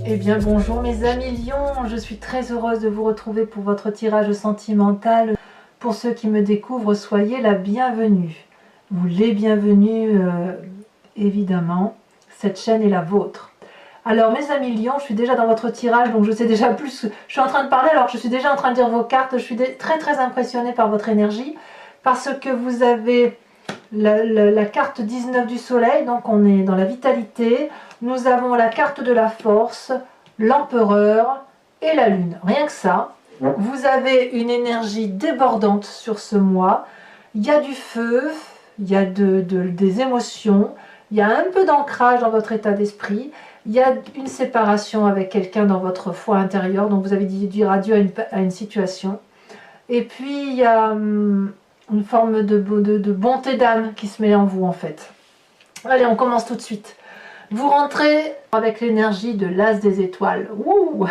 Eh bien bonjour mes amis Lions, je suis très heureuse de vous retrouver pour votre tirage sentimental. Pour ceux qui me découvrent, soyez la bienvenue. Vous les bienvenus, évidemment, cette chaîne est la vôtre. Alors mes amis Lions, je suis déjà dans votre tirage, donc je sais déjà plus, je suis en train de parler alors que je suis déjà en train de lire vos cartes. Je suis très impressionnée par votre énergie, parce que vous avez la carte 19 du soleil, donc on est dans la vitalité. Nous avons la carte de la force, l'empereur et la lune. Rien que ça, vous avez une énergie débordante sur ce mois. Il y a du feu, il y a des émotions, il y a un peu d'ancrage dans votre état d'esprit, il y a une séparation avec quelqu'un dans votre foi intérieure, donc vous avez dit dire adieu à une situation. Et puis il y a une forme de bonté d'âme qui se met en vous en fait. Allez, on commence tout de suite. Vous rentrez avec l'énergie de l'as des étoiles. Ouh!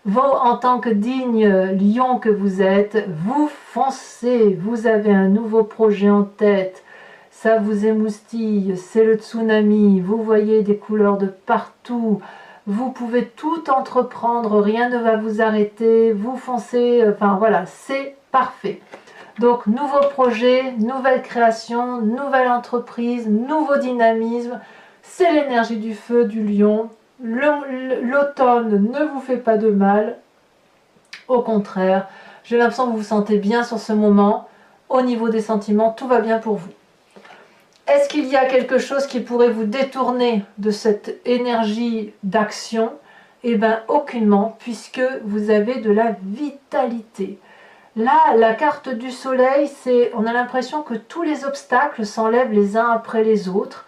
Vous, en tant que digne lion que vous êtes, vous foncez, vous avez un nouveau projet en tête, ça vous émoustille, c'est le tsunami, vous voyez des couleurs de partout, vous pouvez tout entreprendre, rien ne va vous arrêter, vous foncez, enfin voilà, c'est parfait. Donc nouveau projet, nouvelle création, nouvelle entreprise, nouveau dynamisme, c'est l'énergie du feu du lion. L'automne ne vous fait pas de mal, au contraire, j'ai l'impression que vous vous sentez bien sur ce moment, au niveau des sentiments, tout va bien pour vous. Est-ce qu'il y a quelque chose qui pourrait vous détourner de cette énergie d'action? Eh bien aucunement, puisque vous avez de la vitalité. Là, la carte du soleil, on a l'impression que tous les obstacles s'enlèvent les uns après les autres.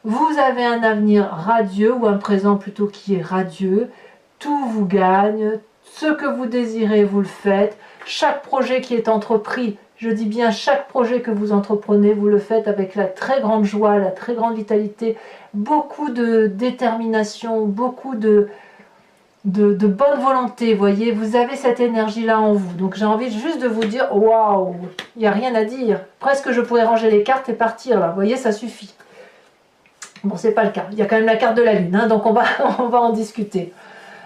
Vous avez un avenir radieux, ou un présent plutôt qui est radieux. Tout vous gagne, ce que vous désirez, vous le faites. Chaque projet qui est entrepris, je dis bien chaque projet que vous entreprenez, vous le faites avec la très grande joie, la très grande vitalité, beaucoup de détermination, beaucoup de bonne volonté, voyez, vous avez cette énergie-là en vous. Donc j'ai envie juste de vous dire, waouh, il n'y a rien à dire. Presque je pourrais ranger les cartes et partir là, vous voyez, ça suffit. Bon, c'est pas le cas, il y a quand même la carte de la lune, hein, donc on va en discuter.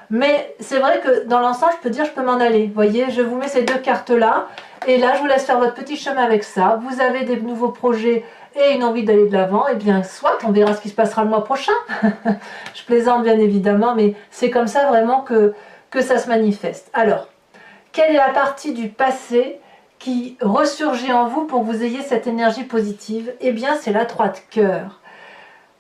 Mais c'est vrai que dans l'ensemble, je peux dire, je peux m'en aller. Vous voyez, je vous mets ces deux cartes-là, et là, je vous laisse faire votre petit chemin avec ça. Vous avez des nouveaux projets et une envie d'aller de l'avant, et bien soit, on verra ce qui se passera le mois prochain. Je plaisante bien évidemment, mais c'est comme ça vraiment que ça se manifeste. Alors, quelle est la partie du passé qui ressurgit en vous pour que vous ayez cette énergie positive? Eh bien, c'est la 3 de cœur.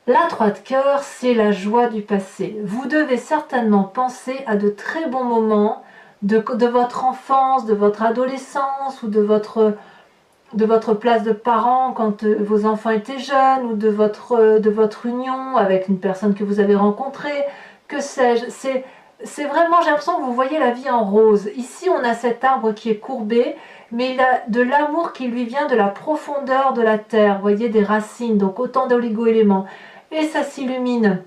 La 3 de cœur, c'est la joie du passé. Vous devez certainement penser à de très bons moments de votre enfance, de votre adolescence ou de votre place de parent quand vos enfants étaient jeunes, ou de votre union avec une personne que vous avez rencontrée, que sais-je. C'est vraiment, j'ai l'impression que vous voyez la vie en rose. Ici, on a cet arbre qui est courbé, mais il a de l'amour qui lui vient de la profondeur de la terre, vous voyez, des racines, donc autant d'oligo-éléments. Et ça s'illumine,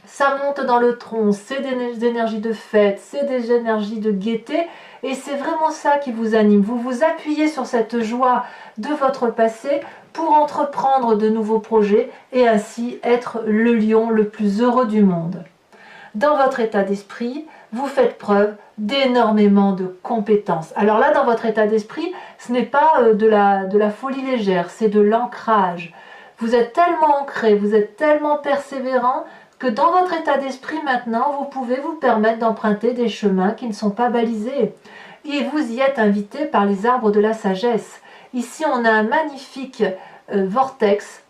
ça monte dans le tronc, c'est des énergies de fête, c'est des énergies de gaieté, et c'est vraiment ça qui vous anime. Vous vous appuyez sur cette joie de votre passé pour entreprendre de nouveaux projets et ainsi être le lion le plus heureux du monde. Dans votre état d'esprit, vous faites preuve d'énormément de compétences. Alors là, dans votre état d'esprit, ce n'est pas de la folie légère, c'est de l'ancrage. Vous êtes tellement ancré, vous êtes tellement persévérant que dans votre état d'esprit maintenant, vous pouvez vous permettre d'emprunter des chemins qui ne sont pas balisés. Et vous y êtes invité par les arbres de la sagesse. Ici, on a un magnifique vortex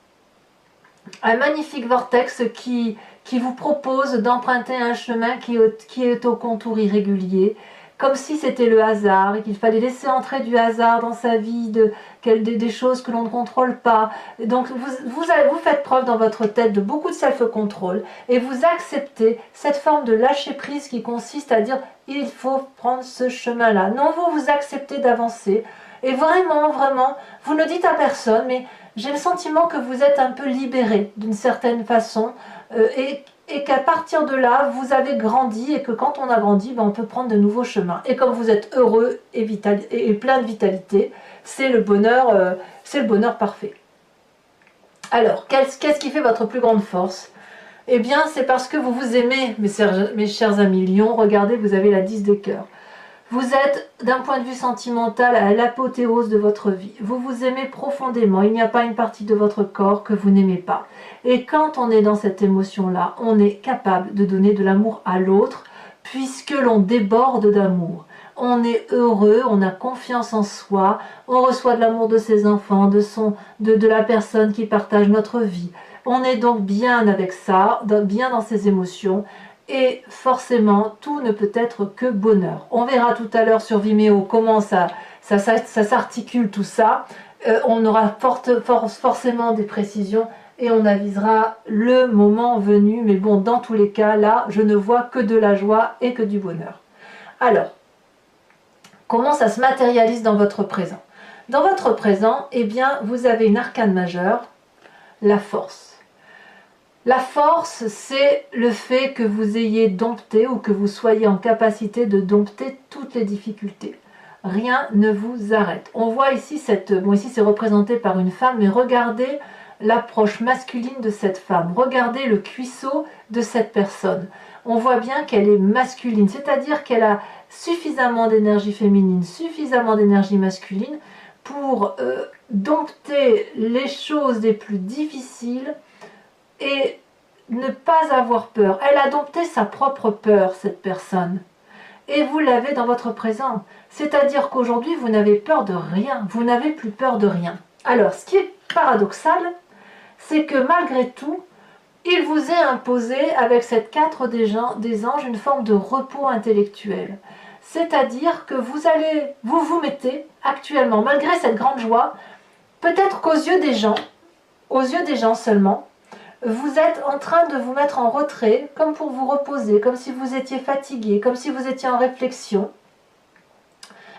qui vous propose d'emprunter un chemin qui est au contour irrégulier, comme si c'était le hasard et qu'il fallait laisser entrer du hasard dans sa vie, des choses que l'on ne contrôle pas. Donc vous faites preuve dans votre tête de beaucoup de self-control et vous acceptez cette forme de lâcher prise qui consiste à dire il faut prendre ce chemin-là. Non, vous acceptez d'avancer et vraiment, vous ne dites à personne, mais j'ai le sentiment que vous êtes un peu libéré d'une certaine façon et qu'à partir de là, vous avez grandi et que quand on a grandi, on peut prendre de nouveaux chemins. Et comme vous êtes heureux et plein de vitalité, c'est le bonheur parfait. Alors, qu'est-ce qui fait votre plus grande force? Eh bien, c'est parce que vous vous aimez, mes chers amis lions. Regardez, vous avez la 10 de cœur. Vous êtes, d'un point de vue sentimental, à l'apothéose de votre vie. Vous vous aimez profondément. Il n'y a pas une partie de votre corps que vous n'aimez pas. Et quand on est dans cette émotion-là, on est capable de donner de l'amour à l'autre, puisque l'on déborde d'amour. On est heureux, on a confiance en soi, on reçoit de l'amour de ses enfants, de la personne qui partage notre vie. On est donc bien avec ça, bien dans ses émotions. Et forcément, tout ne peut être que bonheur. On verra tout à l'heure sur Vimeo comment ça s'articule tout ça. On aura forcément des précisions et on avisera le moment venu. Mais bon, dans tous les cas, là, je ne vois que de la joie et que du bonheur. Alors, comment ça se matérialise dans votre présent? Dans votre présent, eh bien, vous avez une arcane majeure, la force. La force, c'est le fait que vous ayez dompté ou que vous soyez en capacité de dompter toutes les difficultés. Rien ne vous arrête. On voit ici, ici c'est représenté par une femme, mais regardez l'approche masculine de cette femme. Regardez le cuisseau de cette personne. On voit bien qu'elle est masculine, c'est-à-dire qu'elle a suffisamment d'énergie féminine, suffisamment d'énergie masculine pour dompter les choses les plus difficiles et ne pas avoir peur. Elle a dompté sa propre peur, cette personne. Et vous l'avez dans votre présent. C'est-à-dire qu'aujourd'hui, vous n'avez peur de rien. Vous n'avez plus peur de rien. Alors, ce qui est paradoxal, c'est que malgré tout, il vous est imposé, avec cette 4 des anges, une forme de repos intellectuel. C'est-à-dire que vous mettez actuellement, malgré cette grande joie, peut-être qu'aux yeux des gens seulement, vous êtes en train de vous mettre en retrait, comme pour vous reposer, comme si vous étiez fatigué, comme si vous étiez en réflexion.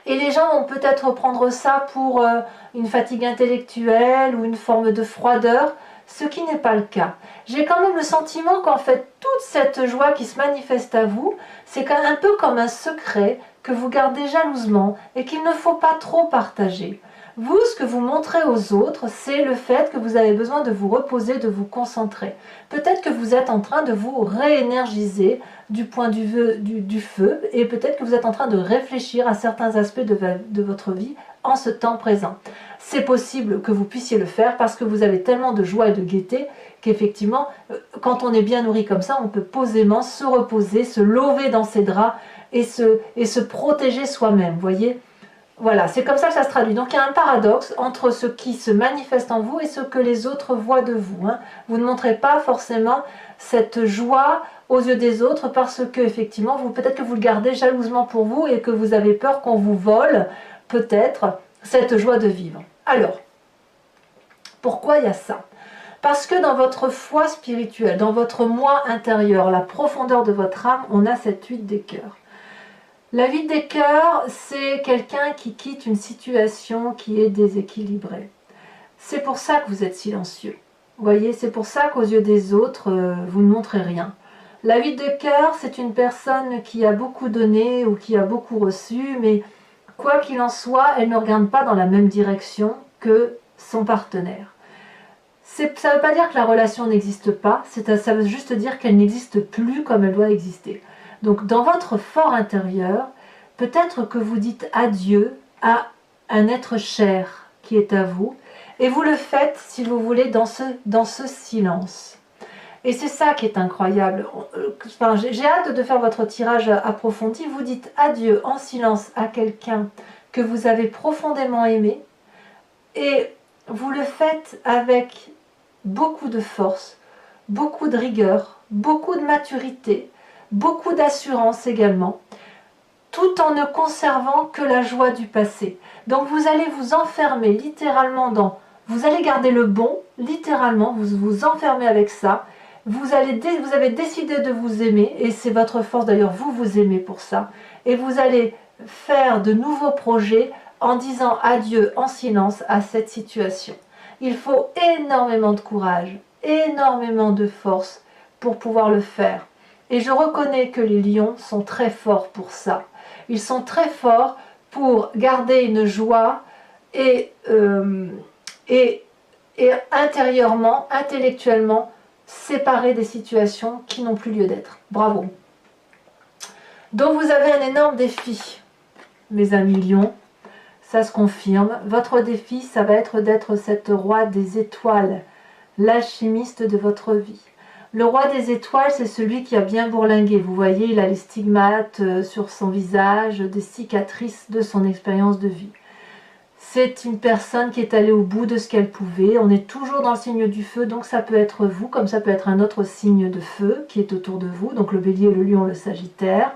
Et les gens vont peut-être prendre ça pour une fatigue intellectuelle ou une forme de froideur, ce qui n'est pas le cas. J'ai quand même le sentiment qu'en fait, toute cette joie qui se manifeste à vous, c'est un peu comme un secret que vous gardez jalousement et qu'il ne faut pas trop partager. Vous, ce que vous montrez aux autres, c'est le fait que vous avez besoin de vous reposer, de vous concentrer. Peut-être que vous êtes en train de vous réénergiser du point du feu et peut-être que vous êtes en train de réfléchir à certains aspects de votre vie en ce temps présent. C'est possible que vous puissiez le faire parce que vous avez tellement de joie et de gaieté qu'effectivement, quand on est bien nourri comme ça, on peut posément se reposer, se lever dans ses draps et se protéger soi-même, voyez ? Voilà, c'est comme ça que ça se traduit. Donc il y a un paradoxe entre ce qui se manifeste en vous et ce que les autres voient de vous. Vous ne montrez pas forcément cette joie aux yeux des autres parce que effectivement, peut-être que vous le gardez jalousement pour vous et que vous avez peur qu'on vous vole peut-être cette joie de vivre. Alors, pourquoi il y a ça? Parce que dans votre foi spirituelle, dans votre moi intérieur, la profondeur de votre âme, on a cette 8 des cœurs. La 8 des cœurs, c'est quelqu'un qui quitte une situation qui est déséquilibrée. C'est pour ça que vous êtes silencieux. Vous voyez, c'est pour ça qu'aux yeux des autres, vous ne montrez rien. La 8 de cœur, c'est une personne qui a beaucoup donné ou qui a beaucoup reçu, mais quoi qu'il en soit, elle ne regarde pas dans la même direction que son partenaire. Ça ne veut pas dire que la relation n'existe pas, ça veut juste dire qu'elle n'existe plus comme elle doit exister. Donc dans votre fort intérieur, peut-être que vous dites adieu à un être cher qui est à vous, et vous le faites, si vous voulez, dans ce silence. Et c'est ça qui est incroyable. Enfin, j'ai hâte de faire votre tirage approfondi. Vous dites adieu en silence à quelqu'un que vous avez profondément aimé, et vous le faites avec beaucoup de force, beaucoup de rigueur, beaucoup de maturité, beaucoup d'assurance également, tout en ne conservant que la joie du passé. Donc vous allez vous enfermer littéralement vous allez garder le bon, littéralement, vous vous enfermez avec ça, vous avez décidé de vous aimer, et c'est votre force d'ailleurs, vous vous aimez pour ça, et vous allez faire de nouveaux projets en disant adieu en silence à cette situation. Il faut énormément de courage, énormément de force pour pouvoir le faire. Et je reconnais que les lions sont très forts pour ça. Ils sont très forts pour garder une joie et intérieurement, intellectuellement, séparer des situations qui n'ont plus lieu d'être. Bravo. Donc vous avez un énorme défi, mes amis lions, ça se confirme. Votre défi, ça va être d'être cette roi des étoiles, l'alchimiste de votre vie. Le roi des étoiles, c'est celui qui a bien bourlingué. Vous voyez, il a les stigmates sur son visage, des cicatrices de son expérience de vie. C'est une personne qui est allée au bout de ce qu'elle pouvait. On est toujours dans le signe du feu, donc ça peut être vous, comme ça peut être un autre signe de feu qui est autour de vous. Donc le bélier, le lion, le sagittaire.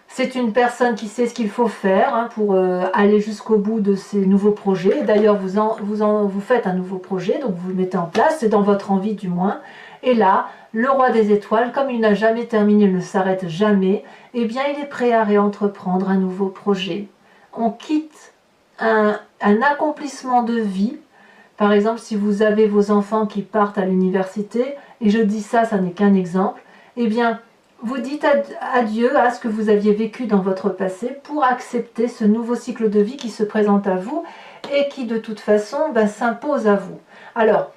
C'est une personne qui sait ce qu'il faut faire pour aller jusqu'au bout de ses nouveaux projets. D'ailleurs, vous faites un nouveau projet, donc vous le mettez en place, c'est dans votre envie du moins. Et là, le roi des étoiles, comme il n'a jamais terminé, il ne s'arrête jamais, eh bien il est prêt à réentreprendre un nouveau projet. On quitte un accomplissement de vie. Par exemple, si vous avez vos enfants qui partent à l'université, et je dis ça, ça n'est qu'un exemple, eh bien, vous dites adieu à ce que vous aviez vécu dans votre passé pour accepter ce nouveau cycle de vie qui se présente à vous et qui de toute façon s'impose à vous. Alors,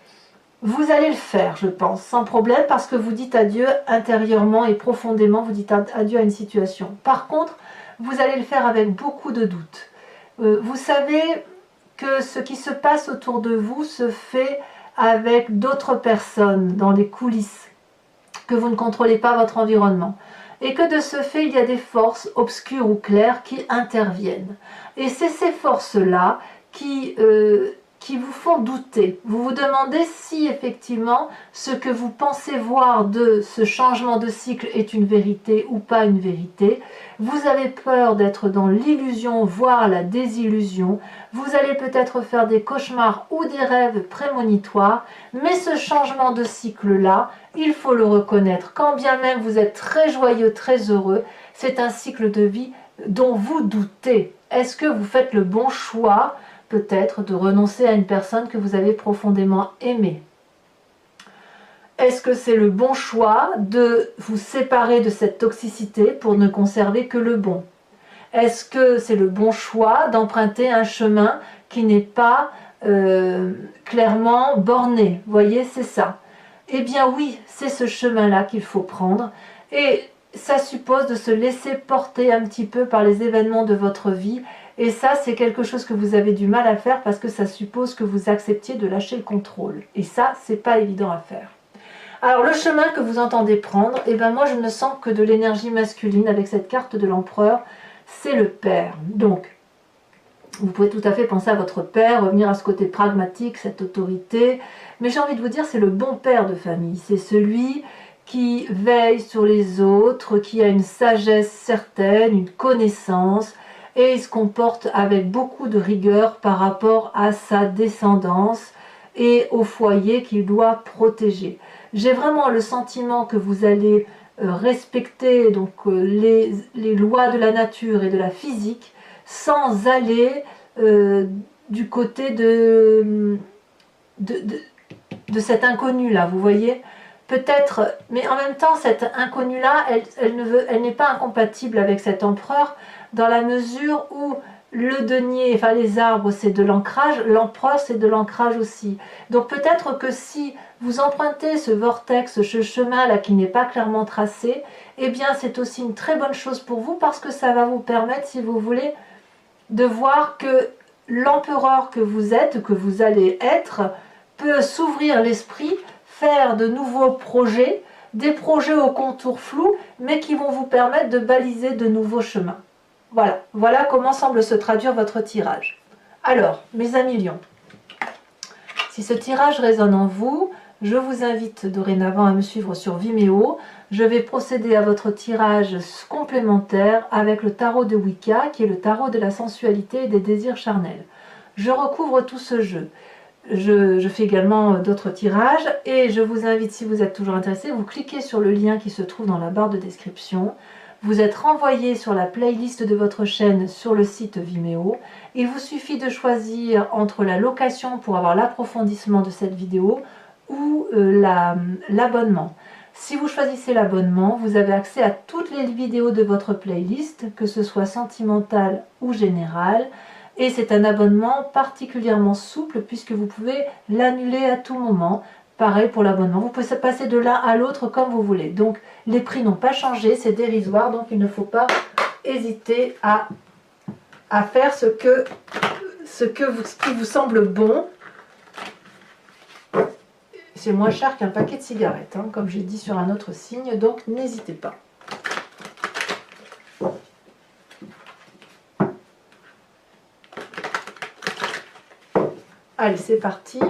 vous allez le faire, je pense, sans problème, parce que vous dites adieu intérieurement et profondément, vous dites adieu à une situation. Par contre, vous allez le faire avec beaucoup de doutes. Vous savez que ce qui se passe autour de vous se fait avec d'autres personnes dans les coulisses, que vous ne contrôlez pas votre environnement. Et que de ce fait, il y a des forces obscures ou claires qui interviennent. Et c'est ces forces-là qui vous font douter. Vous vous demandez si effectivement ce que vous pensez voir de ce changement de cycle est une vérité ou pas une vérité. Vous avez peur d'être dans l'illusion, voire la désillusion. Vous allez peut-être faire des cauchemars ou des rêves prémonitoires, mais ce changement de cycle-là, il faut le reconnaître. Quand bien même vous êtes très joyeux, très heureux, c'est un cycle de vie dont vous doutez. Est-ce que vous faites le bon choix, peut-être, de renoncer à une personne que vous avez profondément aimée? Est-ce que c'est le bon choix de vous séparer de cette toxicité pour ne conserver que le bon? Est-ce que c'est le bon choix d'emprunter un chemin qui n'est pas clairement borné? Vous voyez, c'est ça. Eh bien oui, c'est ce chemin-là qu'il faut prendre. Et ça suppose de se laisser porter un petit peu par les événements de votre vie. Et ça, c'est quelque chose que vous avez du mal à faire parce que ça suppose que vous acceptiez de lâcher le contrôle. Et ça, c'est pas évident à faire. Alors le chemin que vous entendez prendre, eh ben moi je ne sens que de l'énergie masculine avec cette carte de l'empereur, c'est le père. Donc, vous pouvez tout à fait penser à votre père, revenir à ce côté pragmatique, cette autorité, mais j'ai envie de vous dire c'est le bon père de famille, c'est celui qui veille sur les autres, qui a une sagesse certaine, une connaissance, et il se comporte avec beaucoup de rigueur par rapport à sa descendance et au foyer qu'il doit protéger. J'ai vraiment le sentiment que vous allez respecter donc, les lois de la nature et de la physique sans aller du côté de cet inconnu-là, vous voyez. Peut-être, mais en même temps, cette inconnue-là, elle n'est pas incompatible avec cet empereur, dans la mesure où le denier, enfin les arbres, c'est de l'ancrage, l'empereur, c'est de l'ancrage aussi. Donc peut-être que si vous empruntez ce vortex, ce chemin-là qui n'est pas clairement tracé, eh bien c'est aussi une très bonne chose pour vous, parce que ça va vous permettre, si vous voulez, de voir que l'empereur que vous êtes, que vous allez être, peut s'ouvrir l'esprit, faire de nouveaux projets, des projets aux contours flous, mais qui vont vous permettre de baliser de nouveaux chemins. Voilà comment semble se traduire votre tirage. Alors, mes amis lions, si ce tirage résonne en vous, je vous invite dorénavant à me suivre sur Vimeo. Je vais procéder à votre tirage complémentaire avec le tarot de Wicca, qui est le tarot de la sensualité et des désirs charnels. Je recouvre tout ce jeu. Je fais également d'autres tirages et je vous invite, si vous êtes toujours intéressé, vous cliquez sur le lien qui se trouve dans la barre de description. Vous êtes renvoyé sur la playlist de votre chaîne sur le site Vimeo. Il vous suffit de choisir entre la location pour avoir l'approfondissement de cette vidéo ou l'abonnement. Si vous choisissez l'abonnement, vous avez accès à toutes les vidéos de votre playlist, que ce soit sentimentale ou générale. Et c'est un abonnement particulièrement souple puisque vous pouvez l'annuler à tout moment pareil pour l'abonnement. Vous pouvez passer de l'un à l'autre comme vous voulez. Donc les prix n'ont pas changé, c'est dérisoire, donc il ne faut pas hésiter à faire ce qui vous semble bon. C'est moins cher qu'un paquet de cigarettes, hein, comme j'ai dit sur un autre signe, donc n'hésitez pas. Allez, c'est parti.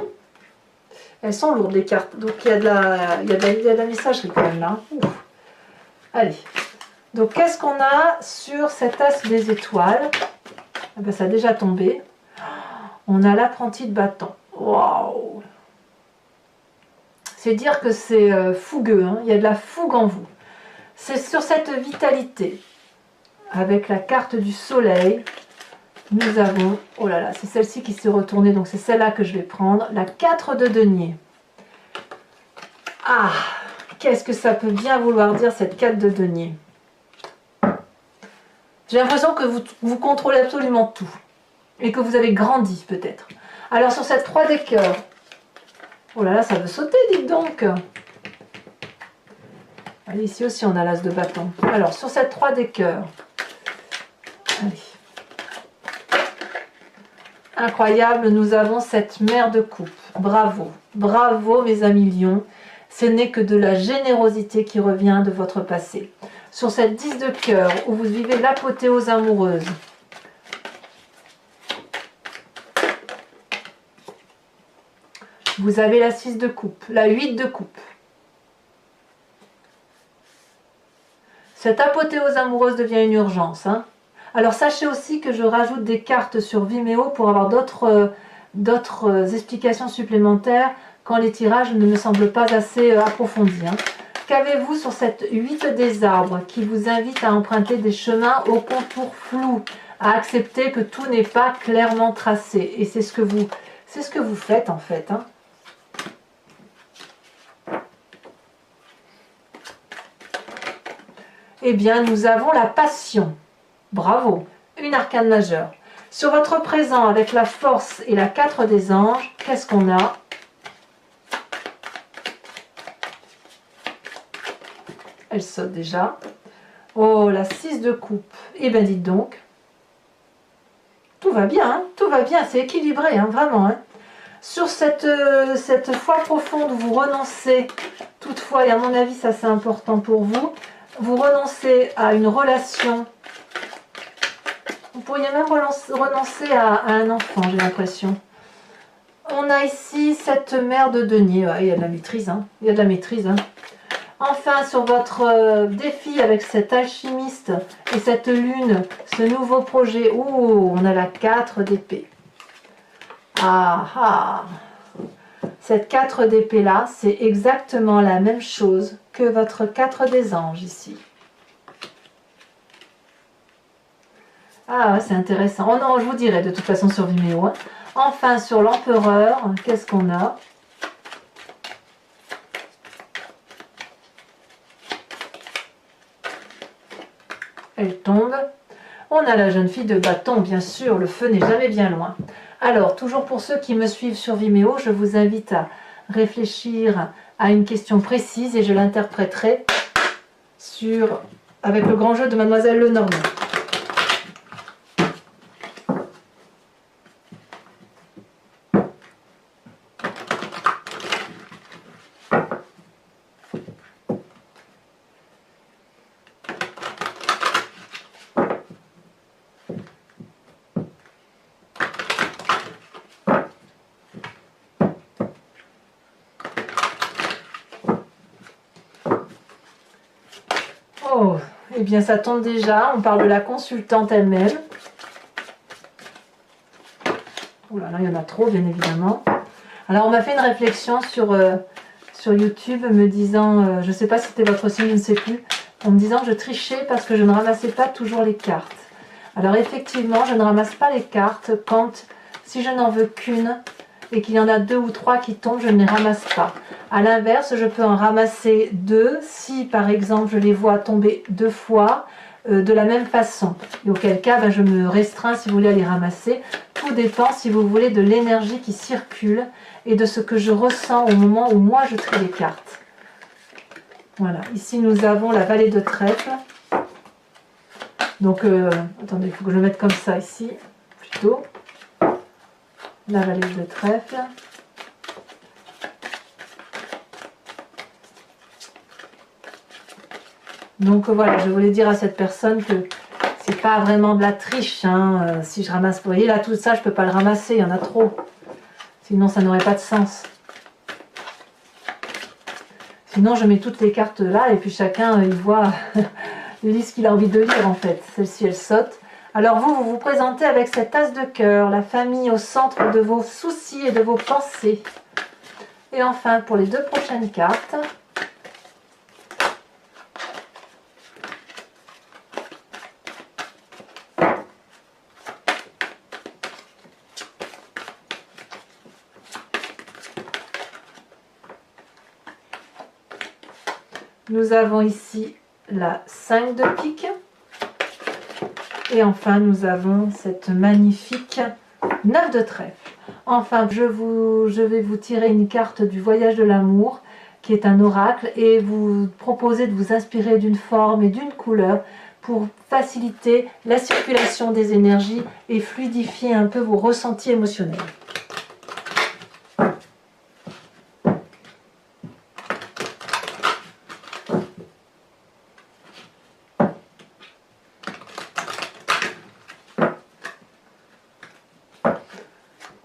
Elles sont lourdes les cartes, donc il y a de la messagerie quand même là. Ouf. Allez, donc qu'est-ce qu'on a sur cet as des étoiles? Ah ben, ça a déjà tombé. On a l'apprenti de bâton. Waouh! C'est dire que c'est fougueux, hein. Il y a de la fougue en vous. C'est sur cette vitalité, avec la carte du soleil, nous avons, oh là là, c'est celle-ci qui s'est retournée, donc c'est celle-là que je vais prendre, la 4 de denier. Ah, qu'est-ce que ça peut bien vouloir dire cette 4 de denier? J'ai l'impression que vous contrôlez absolument tout, et que vous avez grandi peut-être. Alors sur cette 3 des cœurs, oh là là, ça veut sauter, dites donc. Allez, ici aussi on a l'as de bâton. Alors sur cette 3 des cœurs, allez. Incroyable, nous avons cette mère de coupe. Bravo, bravo mes amis lions. Ce n'est que de la générosité qui revient de votre passé. Sur cette 10 de cœur, où vous vivez l'apothéose amoureuse, vous avez la 6 de coupe, la 8 de coupe. Cette apothéose amoureuse devient une urgence, hein. Alors sachez aussi que je rajoute des cartes sur Vimeo pour avoir d'autres explications supplémentaires quand les tirages ne me semblent pas assez approfondis, hein. Qu'avez-vous sur cette 8 des arbres qui vous invite à emprunter des chemins aux contours flous, à accepter que tout n'est pas clairement tracé? Et c'est ce que vous faites en fait, hein. Eh bien, nous avons la passion. Bravo, une arcane majeure. Sur votre présent, avec la force et la 4 des anges, qu'est-ce qu'on a? Elle saute déjà. Oh, la 6 de coupe. Eh bien, dites donc. Tout va bien, hein, tout va bien, c'est équilibré, hein, vraiment. Hein. Sur cette foi profonde, vous renoncez, toutefois, et à mon avis, ça c'est important pour vous, vous renoncez à une relation. Vous pourriez même renoncer à un enfant, j'ai l'impression. On a ici cette mère de denier. Ouais, il y a de la maîtrise, hein. Il y a de la maîtrise, hein. Enfin, sur votre défi avec cet alchimiste et cette lune, ce nouveau projet, on a la 4 d'épée. Ah ah! Cette 4 d'épée là, c'est exactement la même chose que votre 4 des anges ici. Ah, c'est intéressant. Oh non, je vous dirai de toute façon sur Vimeo. Hein. Enfin, sur l'empereur, qu'est-ce qu'on a? Elle tombe. On a la jeune fille de bâton, bien sûr, le feu n'est jamais bien loin. Alors, toujours pour ceux qui me suivent sur Vimeo, je vous invite à réfléchir à une question précise et je l'interpréterai avec le grand jeu de Mademoiselle Lenormand. Oh, eh bien ça tombe déjà, on parle de la consultante elle-même. Oh là là, il y en a trop, bien évidemment. Alors on m'a fait une réflexion sur YouTube me disant, je ne sais pas si c'était votre signe, je ne sais plus, en me disant que je trichais parce que je ne ramassais pas toujours les cartes. Alors effectivement, je ne ramasse pas les cartes si je n'en veux qu'une et qu'il y en a 2 ou 3 qui tombent, je ne les ramasse pas. A l'inverse, je peux en ramasser 2 si par exemple je les vois tomber 2 fois, de la même façon. Et auquel cas, ben, je me restreins si vous voulez à les ramasser. Tout dépend, si vous voulez, de l'énergie qui circule et de ce que je ressens au moment où moi je trie les cartes. Voilà, ici nous avons la vallée de trèfle. Donc, attendez, il faut que je le mette comme ça ici, plutôt. La vallée de trèfle. Donc voilà, je voulais dire à cette personne que c'est pas vraiment de la triche. Hein. Si je ramasse, vous voyez là, tout ça, je peux pas le ramasser, il y en a trop. Sinon, ça n'aurait pas de sens. Sinon, je mets toutes les cartes là et puis chacun, il voit, il lit ce qu'il a envie de lire en fait. Celle-ci, elle saute. Alors vous vous présentez avec cette as de cœur, la famille au centre de vos soucis et de vos pensées. Et enfin, pour les 2 prochaines cartes, nous avons ici la 5 de pique. Et enfin, nous avons cette magnifique 9 de trèfle. Enfin, je vais vous tirer une carte du voyage de l'amour, qui est un oracle, et vous proposer de vous inspirer d'une forme et d'une couleur pour faciliter la circulation des énergies et fluidifier un peu vos ressentis émotionnels.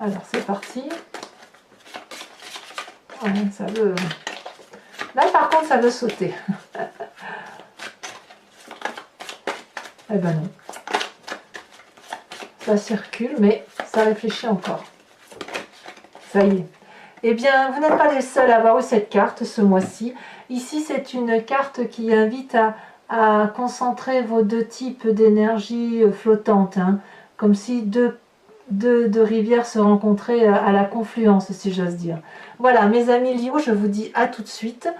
Alors c'est parti. Ouais, ça veut... Là par contre ça veut sauter. Eh ben non. Ça circule mais ça réfléchit encore. Ça y est. Eh bien vous n'êtes pas les seuls à avoir eu cette carte ce mois-ci. Ici c'est une carte qui invite à concentrer vos 2 types d'énergie flottante. Hein, comme si deux rivières se rencontraient à la confluence, si j'ose dire. Voilà, mes amis Lio, je vous dis à tout de suite.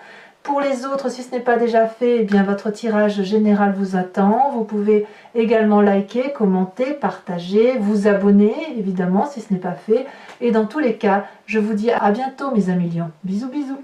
Pour les autres, si ce n'est pas déjà fait, eh bien votre tirage général vous attend. Vous pouvez également liker, commenter, partager, vous abonner, évidemment, si ce n'est pas fait. Et dans tous les cas, je vous dis à bientôt, mes amis Lions. Bisous, bisous.